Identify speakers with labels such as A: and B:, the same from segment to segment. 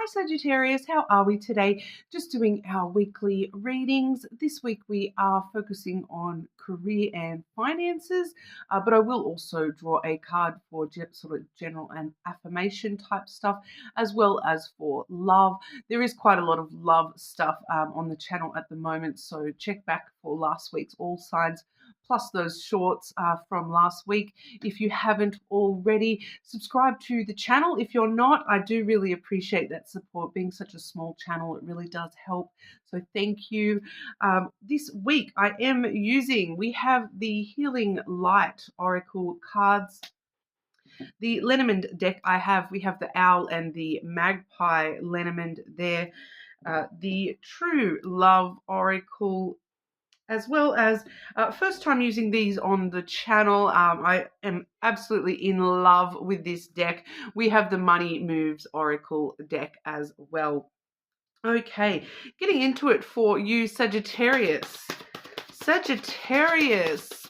A: Hi Sagittarius, how are we today? Just doing our weekly readings. This week we are focusing on career and finances, but I will also draw a card for sort of general and affirmation type stuff, as well as for love. There is quite a lot of love stuff on the channel at the moment, so check back for last week's All Signs plus those shorts from last week. If you haven't already, subscribe to the channel. If you're not, I do really appreciate that support. Being such a small channel, it really does help. So thank you. This week we have the Healing Light Oracle cards. The Lenormand deck we have the Owl and the Magpie Lenormand there. The True Love Oracle, as well as first time using these on the channel. I am absolutely in love with this deck. We have the Money Moves Oracle deck as well. Okay, getting into it for you, Sagittarius. Sagittarius,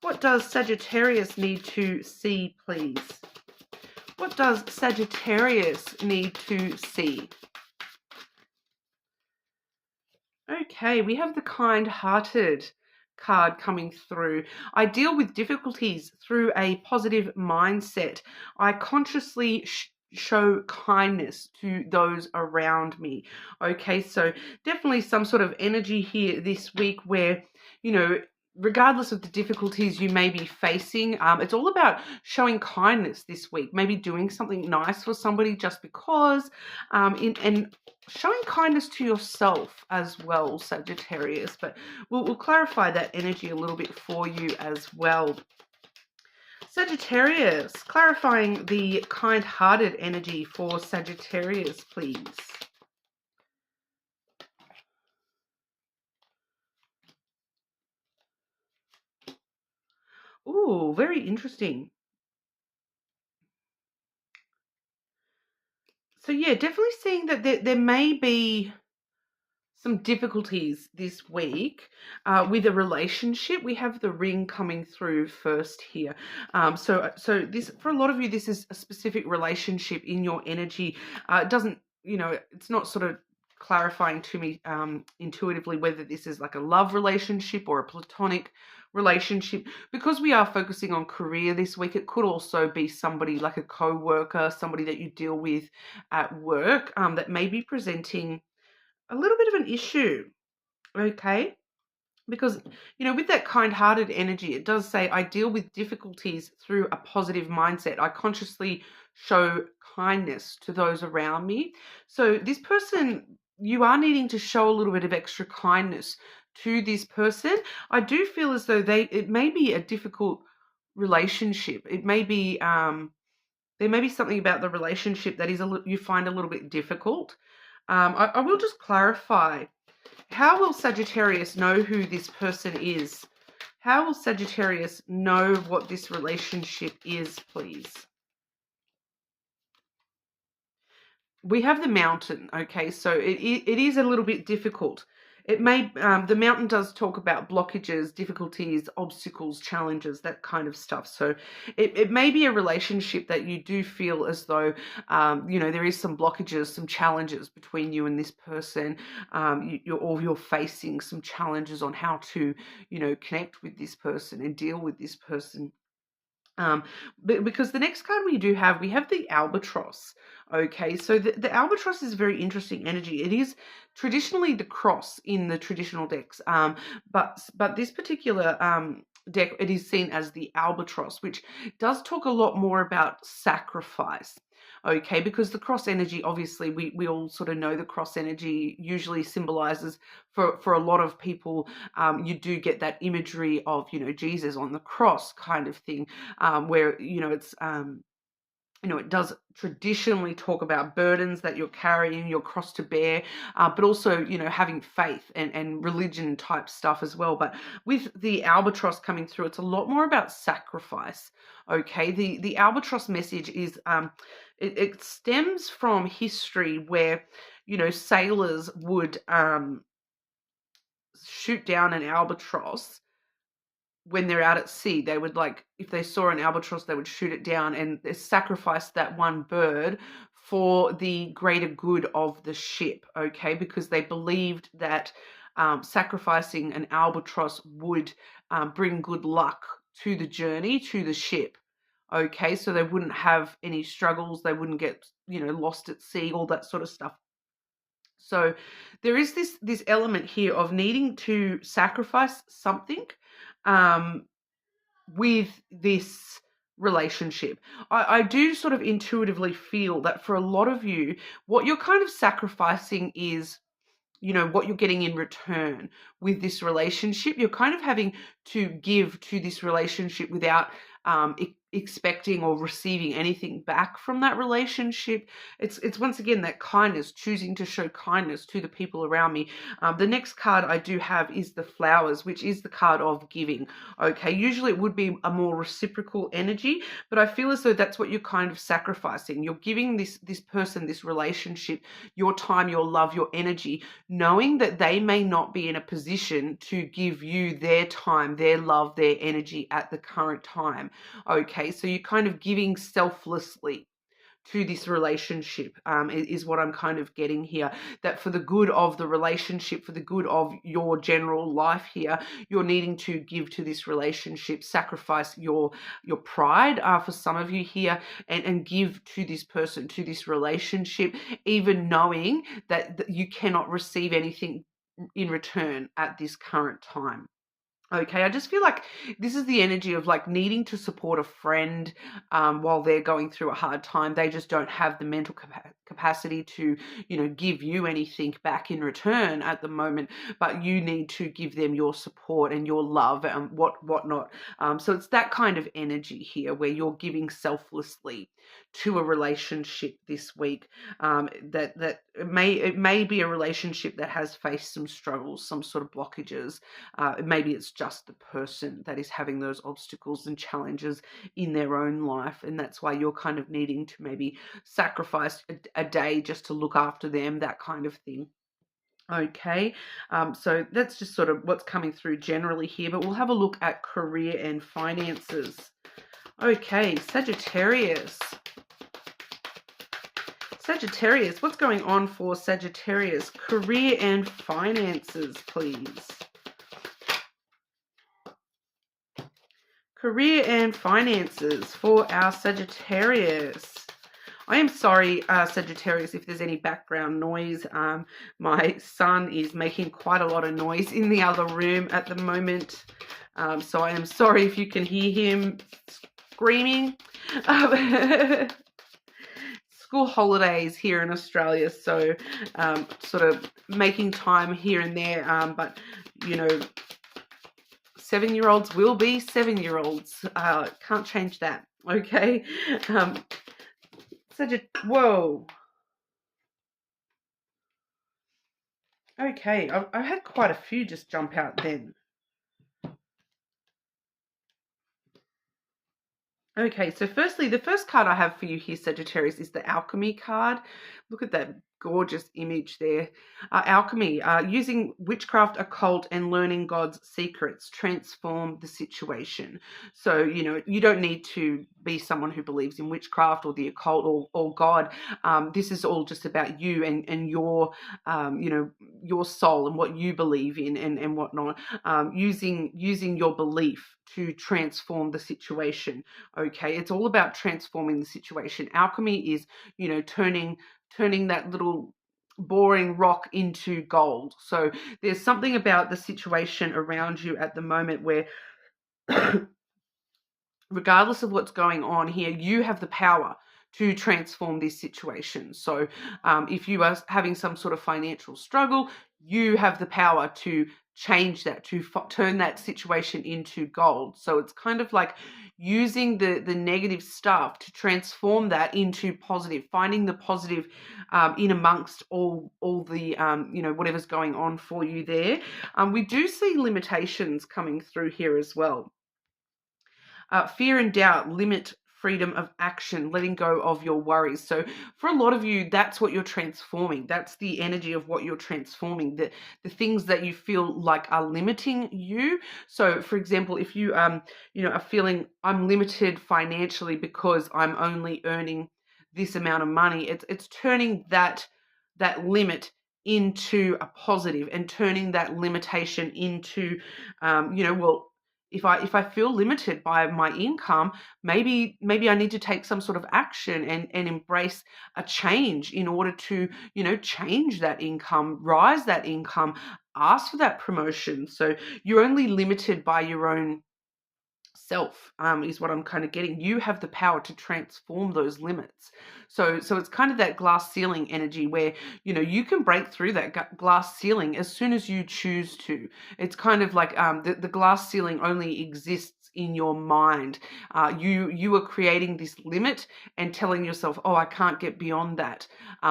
A: what does Sagittarius need to see, please? What does Sagittarius need to see? Okay, we have the kind-hearted card coming through. I deal with difficulties through a positive mindset. I consciously show kindness to those around me. Okay, so definitely some sort of energy here this week where, regardless of the difficulties you may be facing, it's all about showing kindness this week. Maybe doing something nice for somebody just because, and showing kindness to yourself as well, Sagittarius. But we'll clarify that energy a little bit for you as well. Sagittarius, clarifying the kind-hearted energy for Sagittarius, please. Ooh, very interesting. So yeah, definitely seeing that there may be some difficulties this week with a relationship. We have the Ring coming through first here. So this, for a lot of you, this is a specific relationship in your energy. It doesn't, it's not sort of clarifying to me intuitively whether this is like a love relationship or a platonic relationship. Because we are focusing on career this week, it could also be somebody like a co-worker, somebody that you deal with at work that may be presenting a little bit of an issue. Okay, because with that kind-hearted energy, it does say I deal with difficulties through a positive mindset. I consciously show kindness to those around me. So this person, you are needing to show a little bit of extra kindness to this person. I do feel as though it may be a difficult relationship. It may be there may be something about the relationship that you find a little bit difficult. I will just clarify. How will Sagittarius know who this person is? How will Sagittarius know what this relationship is, please? We have the Mountain, okay? So it is a little bit difficult. It may, the Mountain does talk about blockages, difficulties, obstacles, challenges, that kind of stuff. So it may be a relationship that you do feel as though, there is some blockages, some challenges between you and this person. You're facing some challenges on how to, connect with this person and deal with this person. Because the next card we have the Albatross. Okay, so the Albatross is very interesting energy. It is traditionally the cross in the traditional decks, but this particular deck, it is seen as the Albatross, which does talk a lot more about sacrifice. Okay, because the cross energy, obviously, we all sort of know the cross energy usually symbolizes for a lot of people, you do get that imagery of, Jesus on the cross kind of thing, where, it's, it does traditionally talk about burdens that you're carrying, your cross to bear, but also, having faith and religion type stuff as well. But with the Albatross coming through, it's a lot more about sacrifice. Okay, the Albatross message is, it stems from history where, sailors would shoot down an albatross when they're out at sea. They would, like, if they saw an albatross, they would shoot it down and sacrifice that one bird for the greater good of the ship, okay? Because they believed that sacrificing an albatross would bring good luck to the journey, to the ship. Okay, so they wouldn't have any struggles, they wouldn't get, lost at sea, all that sort of stuff. So there is this element here of needing to sacrifice something with this relationship. I do sort of intuitively feel that for a lot of you, what you're kind of sacrificing is, what you're getting in return with this relationship. You're kind of having to give to this relationship without expecting or receiving anything back from that relationship. It's once again that kindness, choosing to show kindness to the people around me. The next card I do have is the flowers, which is the card of giving. Okay, usually it would be a more reciprocal energy, but I feel as though that's what you're kind of sacrificing. You're giving this person, this relationship, your time, your love, your energy, knowing that they may not be in a position to give you their time, their love, their energy at the current time. Okay, so you're kind of giving selflessly to this relationship, is what I'm kind of getting here. That for the good of the relationship, for the good of your general life here, you're needing to give to this relationship, sacrifice your pride for some of you here, and give to this person, to this relationship, even knowing that you cannot receive anything in return at this current time. Okay, I just feel like this is the energy of like needing to support a friend while they're going through a hard time. They just don't have the mental capacity to, give you anything back in return at the moment, but you need to give them your support and your love and whatnot. So it's that kind of energy here where you're giving selflessly to a relationship this week. That it may be a relationship that has faced some struggles, some sort of blockages. Maybe it's just the person that is having those obstacles and challenges in their own life, and that's why you're kind of needing to maybe sacrifice a day just to look after them, that kind of thing. Okay, so that's just sort of what's coming through generally here, but we'll have a look at career and finances. Okay, Sagittarius. Sagittarius, what's going on for Sagittarius? Career and finances, please. Career and finances for our Sagittarius. I am sorry, Sagittarius, if there's any background noise. My son is making quite a lot of noise in the other room at the moment. So I am sorry if you can hear him screaming. School holidays here in Australia, so sort of making time here and there. But, 7-year-olds will be 7-year-olds. Can't change that. Okay. Whoa. Okay, I've had quite a few just jump out then. Okay, so firstly, the first card I have for you here, Sagittarius, is the Alchemy card. Look at that gorgeous image there. Alchemy, using witchcraft, occult, and learning God's secrets, transform the situation. So, you don't need to be someone who believes in witchcraft or the occult or God. This is all just about you and your, your soul and what you believe in and whatnot. Using your belief to transform the situation. Okay, it's all about transforming the situation. Alchemy is, turning that little boring rock into gold. So there's something about the situation around you at the moment where regardless of what's going on here, you have the power to transform this situation. So if you are having some sort of financial struggle, you have the power to change that, to turn that situation into gold. So it's kind of like using the negative stuff to transform that into positive, finding the positive in amongst all the, whatever's going on for you there. We do see limitations coming through here as well. Fear and doubt limit freedom of action, letting go of your worries. So for a lot of you, that's what you're transforming. That's the energy of what you're transforming, the things that you feel like are limiting you. So for example, if you, are feeling I'm limited financially because I'm only earning this amount of money. It's turning that limit into a positive, and turning that limitation into, well, if I feel limited by my income, maybe I need to take some sort of action and embrace a change in order to, change that income, rise that income, ask for that promotion. So you're only limited by your own self, is what I'm kind of getting. You have the power to transform those limits. So it's kind of that glass ceiling energy where, you can break through that glass ceiling as soon as you choose to. It's kind of like, the glass ceiling only exists in your mind. You are creating this limit and telling yourself, oh, I can't get beyond that.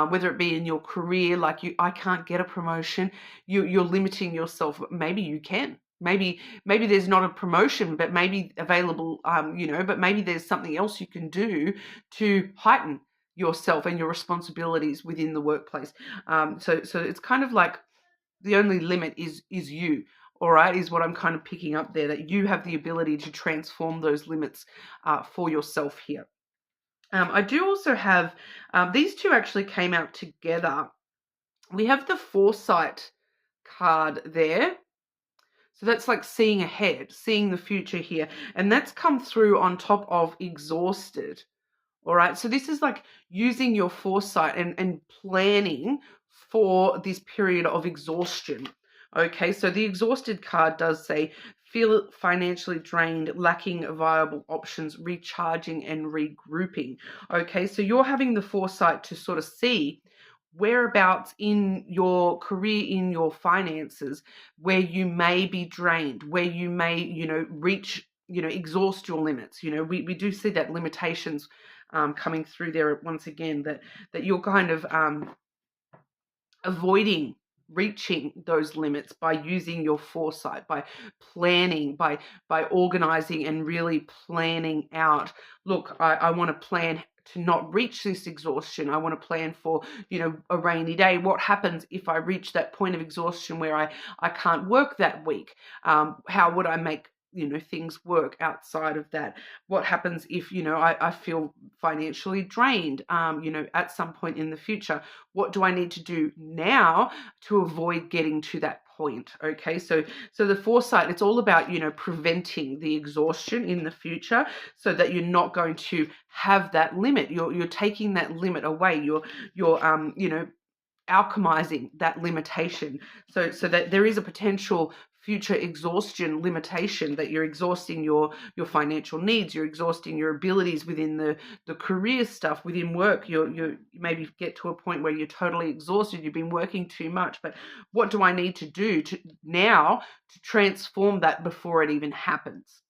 A: Whether it be in your career, like I can't get a promotion, you're limiting yourself. Maybe you can. Maybe there's not a promotion, but maybe available, but maybe there's something else you can do to heighten yourself and your responsibilities within the workplace. So it's kind of like the only limit is you. All right, is what I'm kind of picking up there, that you have the ability to transform those limits for yourself here. I do also have, these two actually came out together. We have the foresight card there. So that's like seeing ahead, seeing the future here. And that's come through on top of exhausted. All right. So this is like using your foresight and planning for this period of exhaustion. Okay. So the exhausted card does say, feel financially drained, lacking viable options, recharging and regrouping. Okay. So you're having the foresight to sort of see whereabouts in your career, in your finances, where you may be drained, where you may, reach, exhaust your limits. We do see that limitations coming through there once again, that you're kind of avoiding reaching those limits by using your foresight, by planning, by organizing and really planning out. Look, I want to plan to not reach this exhaustion. I want to plan for, a rainy day. What happens if I reach that point of exhaustion where I can't work that week? How would I make things work outside of that? What happens if, I feel financially drained, at some point in the future? What do I need to do now to avoid getting to that point? Okay, so the foresight, it's all about, preventing the exhaustion in the future, so that you're not going to have that limit. You're taking that limit away. You're alchemizing that limitation, so that there is a potential future exhaustion limitation, that you're exhausting your financial needs, you're exhausting your abilities within the career stuff, within work. You maybe get to a point where you're totally exhausted, you've been working too much, but what do I need to do now to transform that before it even happens?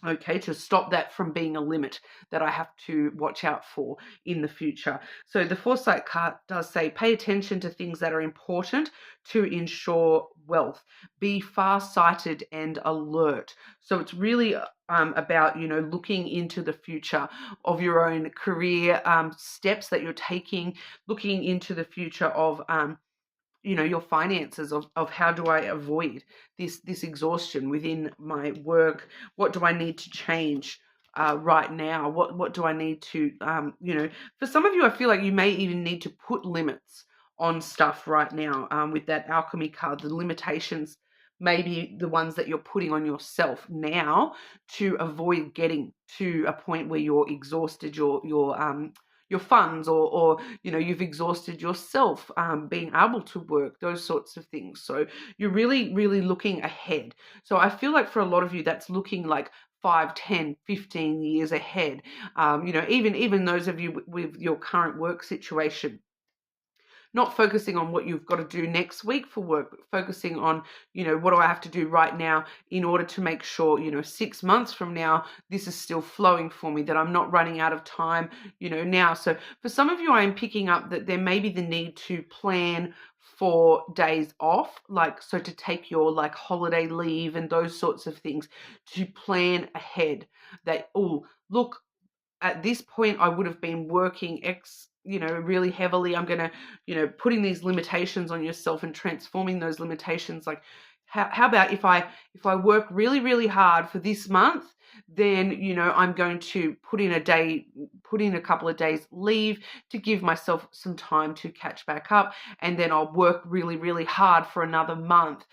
A: Okay, to stop that from being a limit that I have to watch out for in the future. So the foresight card does say, pay attention to things that are important to ensure wealth. Be far-sighted and alert. So it's really about, looking into the future of your own career steps that you're taking, looking into the future of your finances, of how do I avoid this exhaustion within my work? What do I need to change right now? What do I need to, for some of you, I feel like you may even need to put limits on stuff right now. With that alchemy card, the limitations may be the ones that you're putting on yourself now to avoid getting to a point where you're exhausted your funds, or you've exhausted yourself being able to work, those sorts of things. So you're really, really looking ahead. So I feel like for a lot of you, that's looking like 5, 10, 15 years ahead. Even those of you with your current work situation, not focusing on what you've got to do next week for work, but focusing on, what do I have to do right now in order to make sure, 6 months from now, this is still flowing for me, that I'm not running out of time, now. So for some of you, I am picking up that there may be the need to plan for days off, so to take your holiday leave and those sorts of things, to plan ahead that, oh, look, at this point I would have been working really heavily. I'm going to, putting these limitations on yourself and transforming those limitations. how about if I work really, really hard for this month, then, I'm going to put in a couple of days leave to give myself some time to catch back up. And then I'll work really, really hard for another month.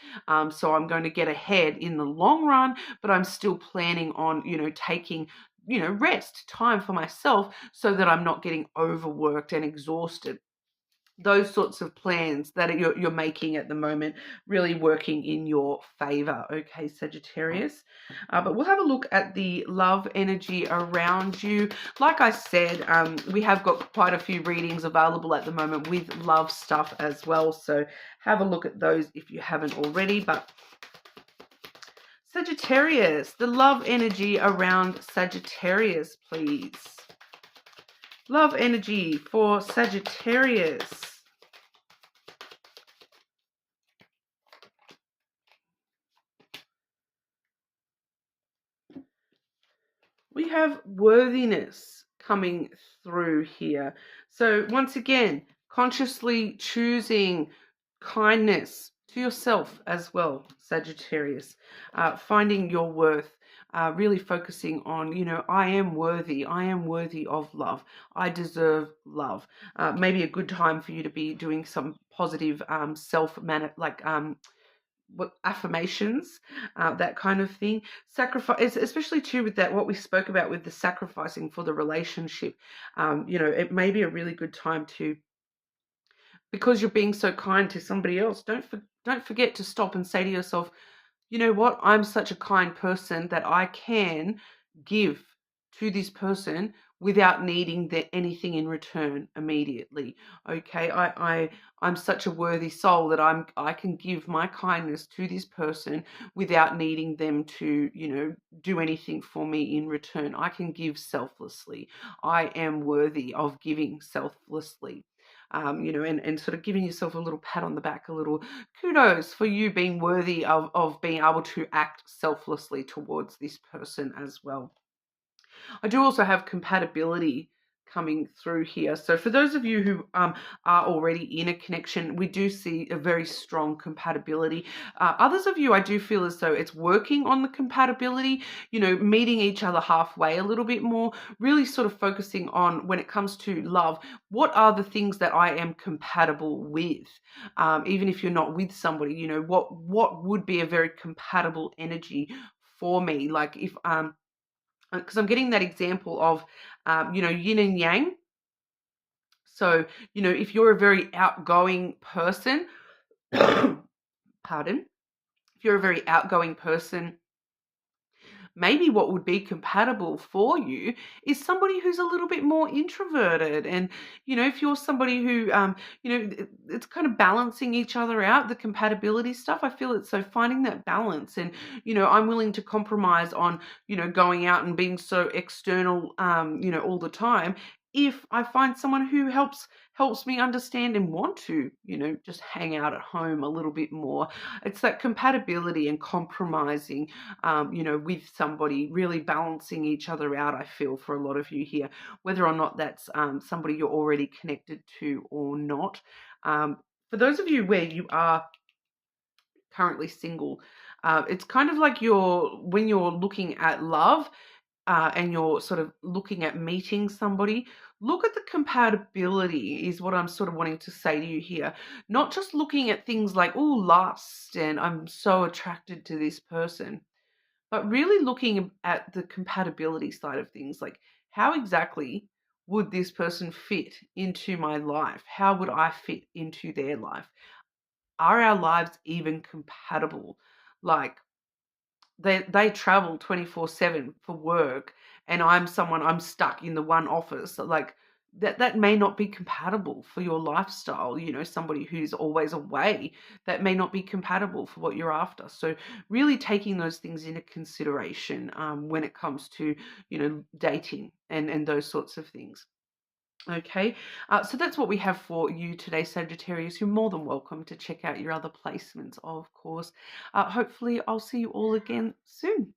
A: So I'm going to get ahead in the long run, but I'm still planning on, taking, rest time for myself so that I'm not getting overworked and exhausted. Those sorts of plans that you're making at the moment really working in your favor, okay, Sagittarius? But we'll have a look at the love energy around you. Like I said, we have got quite a few readings available at the moment with love stuff as well. So have a look at those if you haven't already. But Sagittarius, the love energy around Sagittarius, please. Love energy for Sagittarius. We have worthiness coming through here. So once again, consciously choosing kindness to yourself as well, Sagittarius. Finding your worth, really focusing on, I am worthy. I am worthy of love. I deserve love. Maybe a good time for you to be doing some positive affirmations, that kind of thing. Sacrifice, especially too with that, what we spoke about with the sacrificing for the relationship. It may be a really good time to, because you're being so kind to somebody else, don't forget to stop and say to yourself, you know what, I'm such a kind person that I can give to this person without needing anything in return immediately. Okay, I'm such a worthy soul that I can give my kindness to this person without needing them to, do anything for me in return. I can give selflessly. I am worthy of giving selflessly. And sort of giving yourself a little pat on the back, a little kudos for you being worthy of being able to act selflessly towards this person as well. I do also have compatibility coming through here. So for those of you who are already in a connection, we do see a very strong compatibility. Others of you, I do feel as though it's working on the compatibility, meeting each other halfway a little bit more, really sort of focusing on, when it comes to love, what are the things that I am compatible with? Even if you're not with somebody, what would be a very compatible energy for me? Like if because I'm getting that example of, yin and yang. So, if you're a very outgoing person, pardon, if you're a very outgoing person, maybe what would be compatible for you is somebody who's a little bit more introverted. And, if you're somebody who, it's kind of balancing each other out, the compatibility stuff. I feel it's so finding that balance. And, I'm willing to compromise on, going out and being so external, all the time, if I find someone who helps me understand and want to, just hang out at home a little bit more. It's that compatibility and compromising, with somebody, really balancing each other out, I feel, for a lot of you here, whether or not that's somebody you're already connected to or not. For those of you where you are currently single, it's kind of like when you're looking at love, and you're sort of looking at meeting somebody, look at the compatibility is what I'm sort of wanting to say to you here. Not just looking at things like, oh, lust and I'm so attracted to this person, but really looking at the compatibility side of things. Like, how exactly would this person fit into my life? How would I fit into their life? Are our lives even compatible? Like, they travel 24/7 for work, and I'm stuck in the one office. Like, that may not be compatible for your lifestyle. Somebody who's always away, that may not be compatible for what you're after. So really taking those things into consideration, when it comes to, dating and those sorts of things. Okay, so that's what we have for you today, Sagittarius. You're more than welcome to check out your other placements, of course. Hopefully I'll see you all again soon.